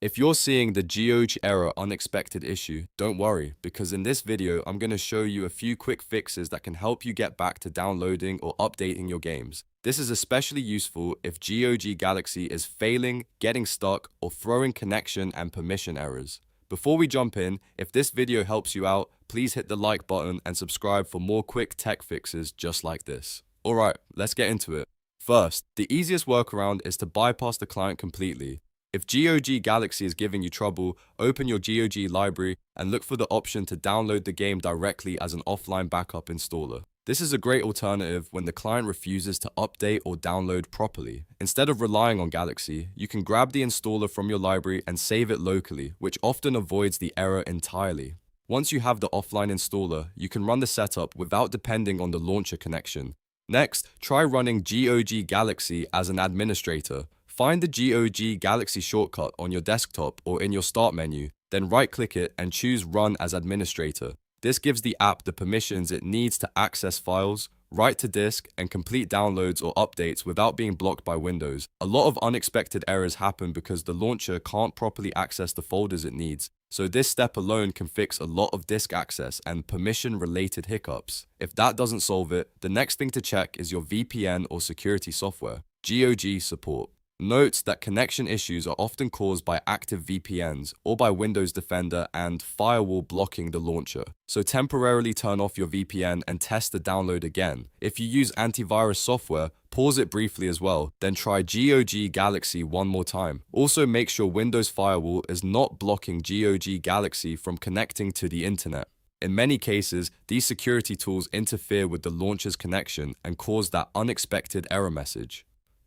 If you're seeing the GOG error unexpected issue, don't worry, because in this video, I'm going to show you a few quick fixes that can help you get back to downloading or updating your games. This is especially useful if GOG Galaxy is failing, getting stuck, or throwing connection and permission errors. Before we jump in, if this video helps you out, please hit the like button and subscribe for more quick tech fixes just like this. Alright, let's get into it. First, the easiest workaround is to bypass the client completely. If GOG Galaxy is giving you trouble, open your GOG library and look for the option to download the game directly as an offline backup installer. This is a great alternative when the client refuses to update or download properly. Instead of relying on Galaxy, you can grab the installer from your library and save it locally, which often avoids the error entirely. Once you have the offline installer, you can run the setup without depending on the launcher connection. Next, try running GOG Galaxy as an administrator. Find the GOG Galaxy shortcut on your desktop or in your start menu, then right-click it and choose Run as Administrator. This gives the app the permissions it needs to access files, write to disk, and complete downloads or updates without being blocked by Windows. A lot of unexpected errors happen because the launcher can't properly access the folders it needs, so this step alone can fix a lot of disk access and permission-related hiccups. If that doesn't solve it, the next thing to check is your VPN or security software. GOG support. Note that connection issues are often caused by active VPNs or by Windows Defender and Firewall blocking the launcher. So temporarily turn off your VPN and test the download again. If you use antivirus software, pause it briefly as well, then try GOG Galaxy one more time. Also make sure Windows Firewall is not blocking GOG Galaxy from connecting to the internet. In many cases, these security tools interfere with the launcher's connection and cause that unexpected error message.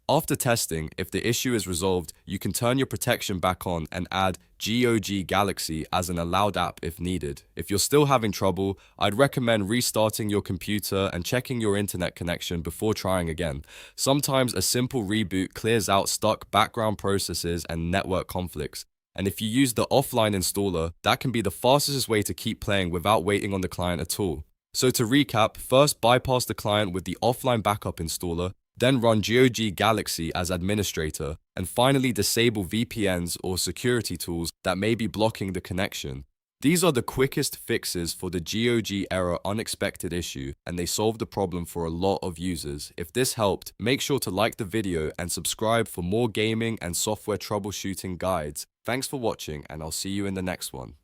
After testing, if the issue is resolved, you can turn your protection back on and add GOG Galaxy as an allowed app if needed. If you're still having trouble, I'd recommend restarting your computer and checking your internet connection before trying again. Sometimes a simple reboot clears out stuck background processes and network conflicts. And if you use the offline installer, that can be the fastest way to keep playing without waiting on the client at all. So to recap, first bypass the client with the offline backup installer, then run GOG Galaxy as administrator, and finally disable VPNs or security tools that may be blocking the connection. These are the quickest fixes for the GOG error unexpected issue, and they solve the problem for a lot of users. If this helped, make sure to like the video and subscribe for more gaming and software troubleshooting guides. Thanks for watching, and I'll see you in the next one.